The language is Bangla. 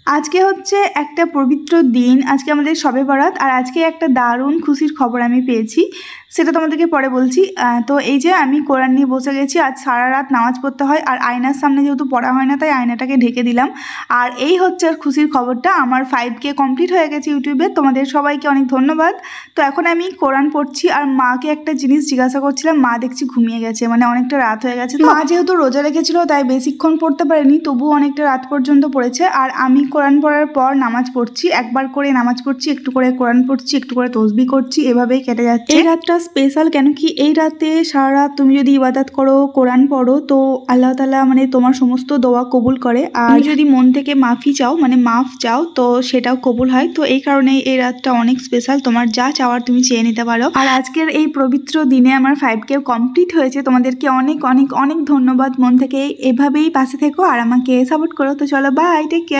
আজকে হচ্ছে একটা পবিত্র দিন, আজকে আমাদের শবে বরাত। আর আজকে একটা দারুণ খুশির খবর আমি পেয়েছি, সেটা তোমাদেরকে পরে বলছি। তো এই যে আমি কোরআন নিয়ে বসে গেছি, আজ সারা রাত নামাজ পড়তে হয়, আর আয়নার সামনে যেহেতু পড়া হয় না তাই আয়নাটাকে ঢেকে দিলাম। আর এই হচ্ছে খুশির খবরটা, আমার 5K কমপ্লিট হয়ে গেছে ইউটিউবে। তোমাদের সবাইকে অনেক ধন্যবাদ। তো এখন আমি কোরআন পড়ছি, আর মাকে একটা জিনিস জিজ্ঞাসা করছিলাম, মা দেখছি ঘুমিয়ে গেছে, মানে অনেকটা রাত হয়ে গেছে। মা যেহেতু রোজা রেখেছিল তাই বেশিক্ষণ পড়তে পারেনি, তবুও অনেকটা রাত পর্যন্ত পড়েছে। আর আমি কোরআন পড়ার পর নামাজ পড়ছি, একবার করে নামাজ পড়ছি, একটু করে কোরআন পড়ছি, একটু করে তসবিহ করছি, এভাবেই কেটে যাচ্ছে। এই রাতটা স্পেশাল কেন কি, এই রাতে সারা রাত তুমি যদি ইবাদত করো, কোরআন পড়ো, তো আল্লাহ তাআলা মানে তোমার সমস্ত দোয়া কবুল করে। আর যদি মন থেকে মাফি চাও, মানে মাফ চাও, তো সেটাও কবুল হয়। তো এই কারণেই এই রাতটা অনেক স্পেশাল, তোমার যা চাওয়ার তুমি চেয়ে নিতে পারো। আর আজকের এই পবিত্র দিনে আমার 5K কমপ্লিট হয়েছে। তোমাদেরকে অনেক অনেক অনেক ধন্যবাদ মন থেকে। এভাবেই পাশে থেকো আর আমাকে সাপোর্ট করো। তো চলো, বাই, টেক কেয়ার।